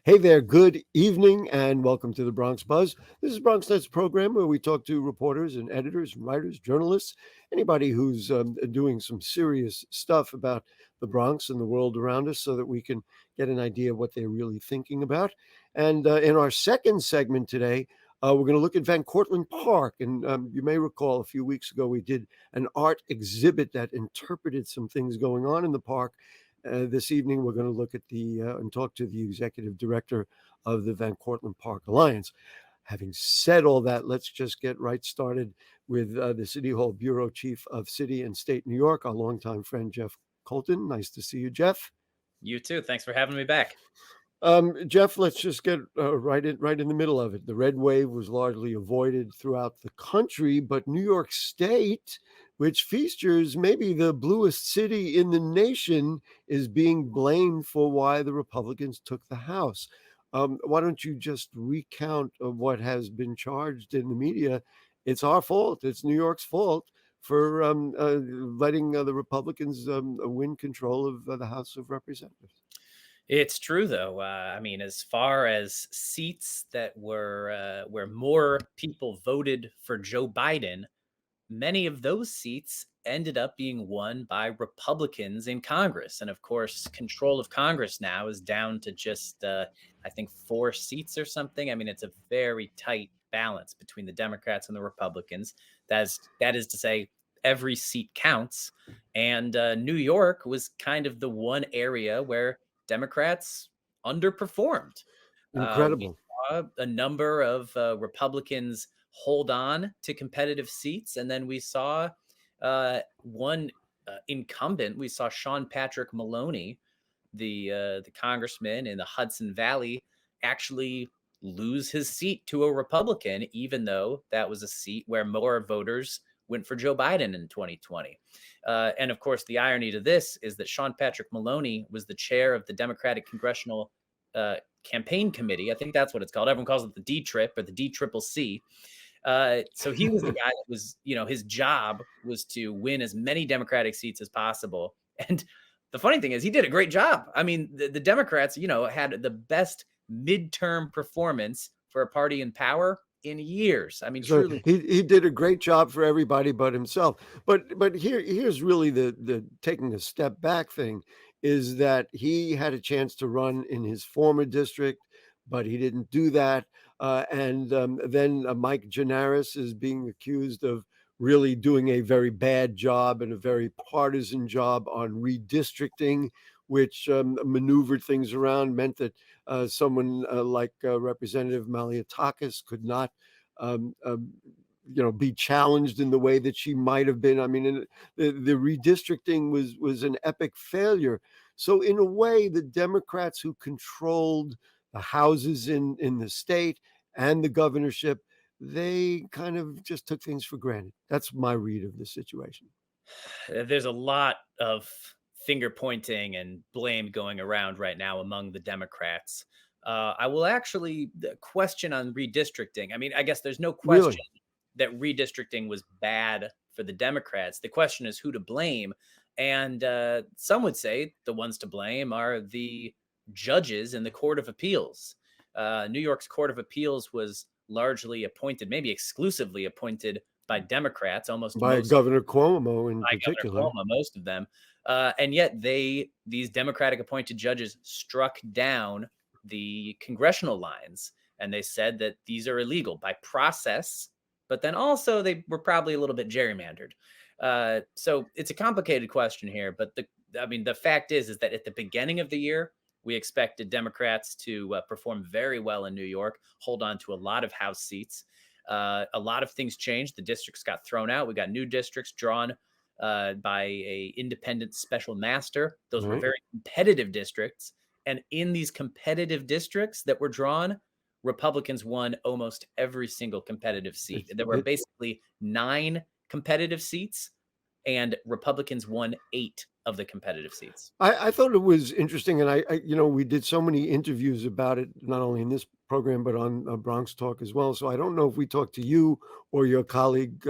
Hey there, good evening, and welcome to the Bronx Buzz. This is Bronx Net's program where we talk to reporters and editors, and writers, journalists, anybody who's doing some serious stuff about the Bronx and the world around us so that we can get an idea of what they're really thinking about. And in our second segment today, we're going to look at Van Cortlandt Park. And you may recall a few weeks ago, we did an art exhibit that interpreted some things going on in the park. This evening, we're going to look at and talk to the executive director of the Van Cortlandt Park Alliance. Having said all that, let's just get right started with the City Hall Bureau Chief of City and State New York, our longtime friend, Jeff Coltin. Nice to see you, Jeff. You too. Thanks for having me back. Jeff, let's just get right in the middle of it. The red wave was largely avoided throughout the country, but New York State, which features maybe the bluest city in the nation, is being blamed for why the Republicans took the House. Why don't you just recount what has been charged in the media? It's our fault. It's New York's fault for letting the Republicans win control of the House of Representatives. It's true, though. As far as seats that were where more people voted for Joe Biden, many of those seats ended up being won by Republicans in Congress. And of course, control of Congress now is down to just, I think, 4 seats or something. I mean, it's a very tight balance between the Democrats and the Republicans. That is to say, every seat counts. And New York was kind of the one area where Democrats underperformed. We Incredible. saw a number of Republicans hold on to competitive seats, and then we saw one incumbent. We saw Sean Patrick Maloney, the congressman in the Hudson Valley, actually lose his seat to a Republican, even though that was a seat where more voters went for Joe Biden in 2020. And of course, the irony to this is that Sean Patrick Maloney was the chair of the Democratic Congressional Campaign Committee. I think that's what it's called. Everyone calls it the D-Trip or the D-Triple-C. So he was the guy that was, his job was to win as many Democratic seats as possible. And the funny thing is he did a great job. I mean, the Democrats, had the best midterm performance for a party in power in years. I mean, So truly. he did a great job for everybody but himself. But here's really the taking a step back thing is that he had a chance to run in his former district, but he didn't do that. And then Mike Gianaris is being accused of really doing a very bad job and a very partisan job on redistricting, which maneuvered things around, meant that someone like Representative Malliotakis could not um, um, be challenged in the way that she might have been. I mean, the redistricting was an epic failure. So in a way, the Democrats who controlled the houses in the state and the governorship, they kind of just took things for granted. That's my read of the situation. There's a lot of finger pointing and blame going around right now among the Democrats. I will actually the question on redistricting. I mean, I guess there's no question Really? that redistricting was bad for the Democrats. The question is who to blame. And some would say the ones to blame are the judges in the Court of Appeals. New York's Court of Appeals was largely appointed, maybe exclusively appointed by Democrats, almost By most Governor Cuomo in by Governor particular. Cuomo, most of them. And yet these Democratic appointed judges struck down the congressional lines, and they said that these are illegal by process, but then also they were probably a little bit gerrymandered. So it's a complicated question here, but the fact is that at the beginning of the year, we expected Democrats to perform very well in New York, hold on to a lot of House seats. A lot of things changed. The districts got thrown out. We got new districts drawn by a independent special master. Those were Right. very competitive districts. And in these competitive districts that were drawn, Republicans won almost every single competitive seat. There were basically 9 competitive seats, and Republicans won 8 of the competitive seats. I thought it was interesting, and we did so many interviews about it, not only in this program but on Bronx Talk as well. So I don't know if we talked to you or your colleagues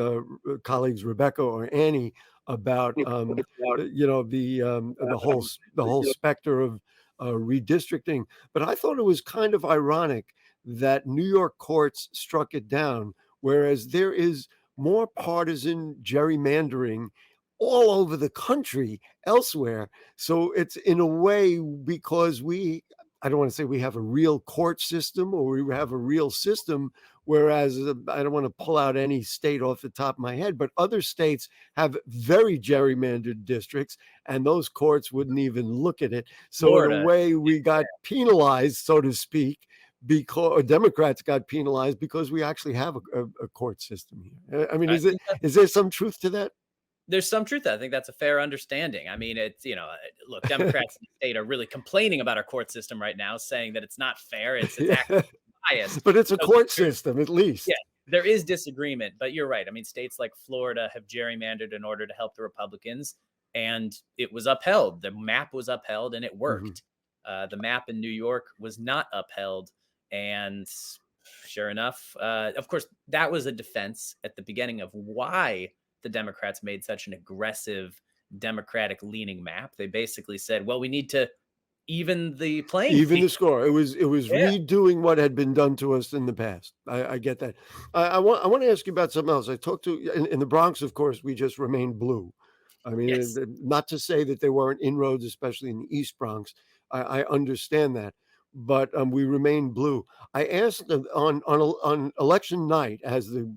Rebecca or Annie about the whole specter of redistricting. But I thought it was kind of ironic that New York courts struck it down, whereas there is more partisan gerrymandering all over the country elsewhere. So it's in a way because I don't want to say we have a real court system or we have a real system, whereas I don't want to pull out any state off the top of my head, but other states have very gerrymandered districts and those courts wouldn't even look at it. So in a Florida. way, we got penalized, so to speak, because Democrats got penalized because we actually have a court system here. I mean, I think is there some truth to that? there's some truth. I think that's a fair understanding. I mean, it's, look, Democrats in the state are really complaining about our court system right now, saying that it's not fair, it's Yeah. actually biased. But it's a So court system, at yeah, least. there is disagreement, but you're right. I mean, states like Florida have gerrymandered in order to help the Republicans, and it was upheld. The map was upheld, and it Mhm. worked. The map in New York was not upheld, and sure enough, of course, that was a defense at the beginning of why the Democrats made such an aggressive Democratic leaning map. They basically said, "Well, we need to even the playing Even field." the score. It was Yeah. redoing what had been done to us in the past. I get that. I want to ask you about something else. I talked to in the Bronx, of course, we just remained blue. I mean, Yes. not to say that there weren't inroads, especially in the East Bronx. I understand that, but we remained blue. I asked on election night as the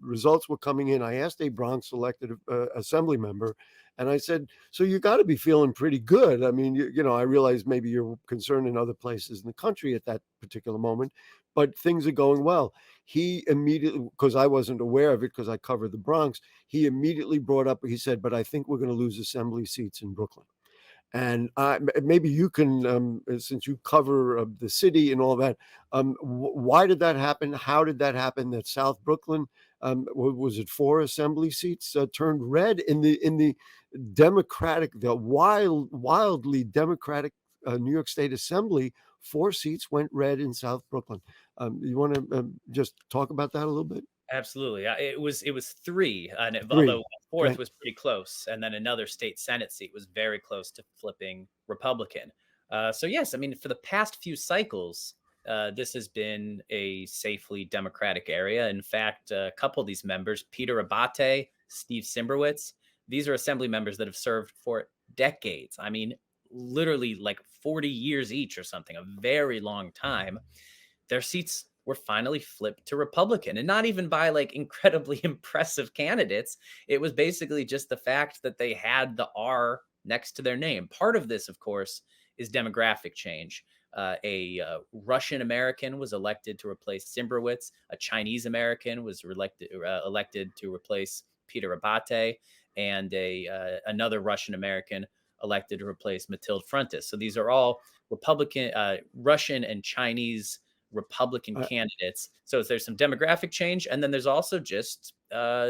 results were coming in. I asked a Bronx elected assembly member, and I said, "So you got to be feeling pretty good. I mean, I realize maybe you're concerned in other places in the country at that particular moment, but things are going well." He immediately, because I wasn't aware of it because I covered the Bronx, he immediately brought up, he said, "But I think we're going to lose assembly seats in Brooklyn." And maybe you can, since you cover the city and all that, why did that happen? How did that happen? That South Brooklyn, was it four assembly seats turned red in the the wildly Democratic New York State Assembly? Four seats went red in South Brooklyn. You want to just talk about that a little bit? Absolutely. It was 3, and although Three. a 4th Right. was pretty close, and then another state senate seat was very close to flipping Republican. So yes, I mean, for the past few cycles, this has been a safely Democratic area. In fact, a couple of these members, Peter Abate, Steve Simberwitz, these are assembly members that have served for decades. I mean, literally like 40 years each or something, a very long time. Their seats were finally flipped to Republican, and not even by like incredibly impressive candidates. It was basically just the fact that they had the R next to their name. Part of this, of course, is demographic change. A Russian American was elected to replace Simberwitz. A Chinese American was elected to replace Peter Abate, and a another Russian American elected to replace Mathilde Frontis. So these are all Republican, Russian, and Chinese Republican I, candidates. So there's some demographic change, and then there's also just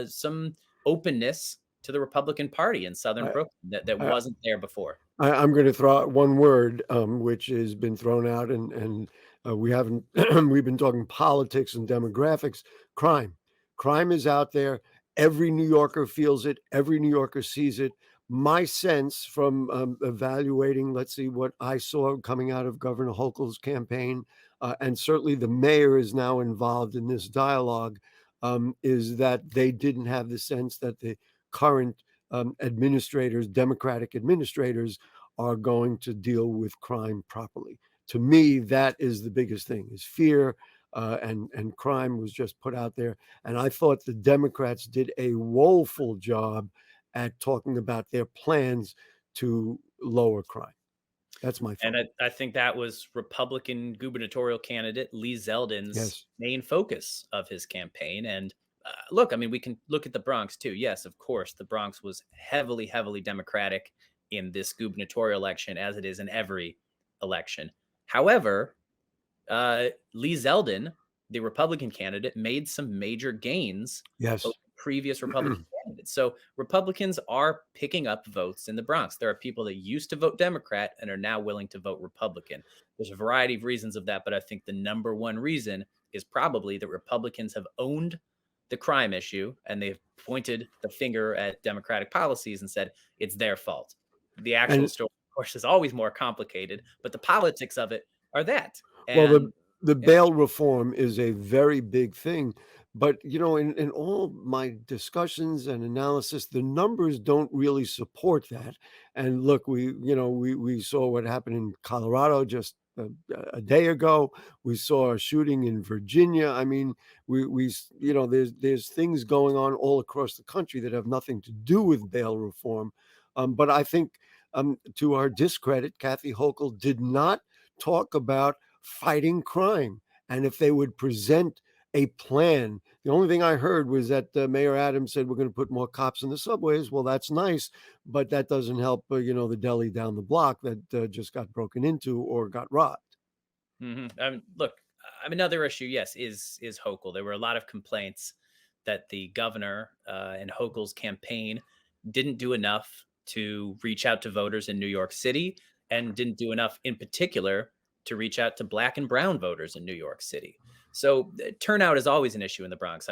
some openness to the Republican Party in Southern I, Brooklyn that I, wasn't there before. I'm going to throw out one word, which has been thrown out, and we haven't. We've been talking politics and demographics. Crime, crime is out there. Every New Yorker feels it. Every New Yorker sees it. My sense from evaluating, let's see what I saw coming out of Governor Hochul's campaign, and certainly the mayor is now involved in this dialogue, is that they didn't have the sense that the current administrators, Democratic administrators, are going to deal with crime properly. To me, that is the biggest thing: is fear, and crime was just put out there. And I thought the Democrats did a woeful job at talking about their plans to lower crime. That's my And thought. I think that was Republican gubernatorial candidate Lee Zeldin's Yes, main focus of his campaign. And look, I mean, we can look at the Bronx too. Yes, of course, the Bronx was heavily, heavily Democratic in this gubernatorial election, as it is in every election. However, Lee Zeldin, the Republican candidate, made some major gains over yes. previous Republican candidates. So Republicans are picking up votes in the Bronx. There are people that used to vote Democrat and are now willing to vote Republican. There's a variety of reasons of that, but I think the number one reason is probably that Republicans have owned the crime issue and they've pointed the finger at Democratic policies and said it's their fault. The actual And story course, is always more complicated, but the politics of it are that. Well, And the yeah. bail reform is a very big thing, but, in all my discussions and analysis, the numbers don't really support that, and look, we saw what happened in Colorado just a day ago. We saw a shooting in Virginia. I mean, there's things going on all across the country that have nothing to do with bail reform, but I think, to our discredit, Kathy Hochul did not talk about fighting crime. And if they would present a plan, the only thing I heard was that Mayor Adams said we're going to put more cops in the subways. Well, that's nice, but that doesn't help, the deli down the block that just got broken into or got robbed. Look, another issue, yes, is Hochul. There were a lot of complaints that the governor and Hochul's campaign didn't do enough to reach out to voters in New York City, and didn't do enough, in particular, to reach out to Black and Brown voters in New York City. So turnout is always an issue in the Bronx.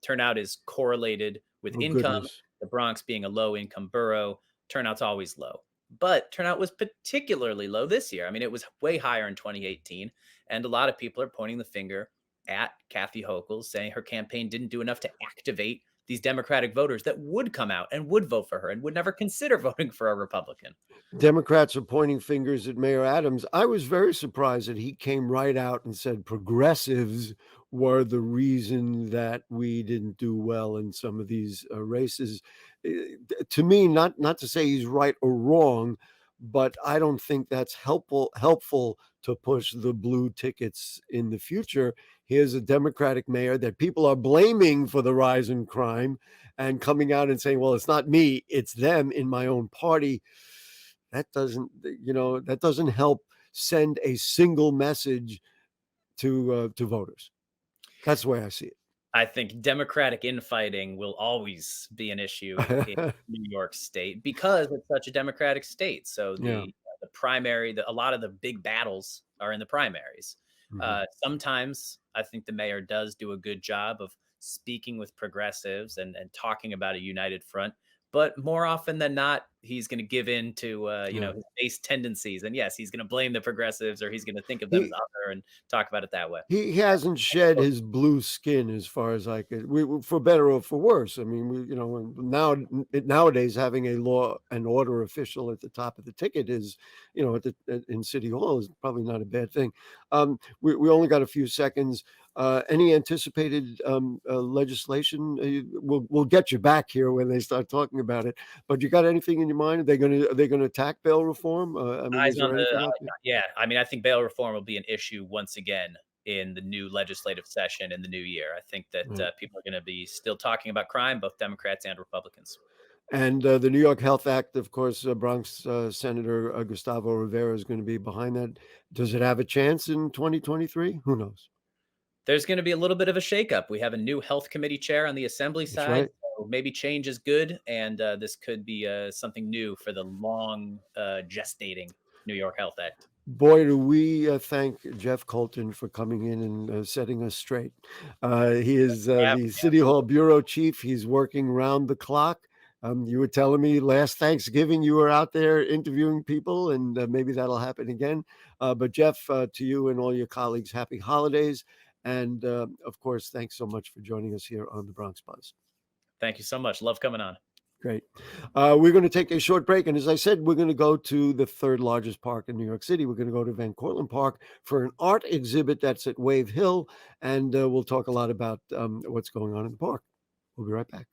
Turnout is correlated with Oh, income. goodness. The Bronx being a low income borough, turnout's always low. But turnout was particularly low this year. It was way higher in 2018. And a lot of people are pointing the finger at Kathy Hochul, saying her campaign didn't do enough to activate these Democratic voters that would come out and would vote for her and would never consider voting for a Republican. Democrats are pointing fingers at Mayor Adams. I was very surprised that he came right out and said progressives were the reason that we didn't do well in some of these races. To me, not to say he's right or wrong, but I don't think that's helpful to push the blue tickets in the future. Here's a Democratic mayor that people are blaming for the rise in crime and coming out and saying, well, it's not me, it's them in my own party. That doesn't help send a single message to voters. That's the way I see I think Democratic infighting will always be an issue in it. New York State because it's such a Democratic state. So Yeah. the primary, a lot of the big battles are in the primaries. Mhm. Sometimes I think the mayor does do a good job of speaking with progressives and talking about a united front. But more often than not, he's going to give in to Yeah. his base tendencies, and yes, he's going to blame the progressives, or he's going to think of them as He other and talk about it that way. he hasn't shed his blue skin as far as I could for better or for worse. I mean, nowadays having a law and order official at the top of the ticket is, in City Hall is probably not a bad thing. We only got a few seconds. Any anticipated legislation? We'll get you back here when they start talking about it. But you got anything in your mind? Are they gonna attack bail reform? Eyes Is on there the anything out there? yeah, I think bail reform will be an issue once again in the new legislative session in the new year. I think that, Right. people are gonna be still talking about crime, both Democrats and Republicans. And the New York Health Act, of course, Bronx Senator Gustavo Rivera is going to be behind that. Does it have a chance in 2023? Who knows? There's gonna be a little bit of a shakeup. We have a new health committee chair on the assembly That's side, right. so maybe change is good, and, this could be, something new for the long, gestating New York Health Act. Boy, do we thank Jeff Coltin for coming in and setting us straight. He is Yeah, the City Hall absolutely. Bureau Chief. He's working round the clock. You were telling me last Thanksgiving you were out there interviewing people, and maybe that'll happen again. But Jeff, to you and all your colleagues, happy holidays. And of course, thanks so much for joining us here on the Bronx Buzz. Thank you so much. Love coming on. Great. We're going to take a short break. And as I said, we're going to go to the third largest park in New York City. We're going to go to Van Cortlandt Park for an art exhibit that's at Wave Hill. And we'll talk a lot about what's going on in the park. We'll be right back.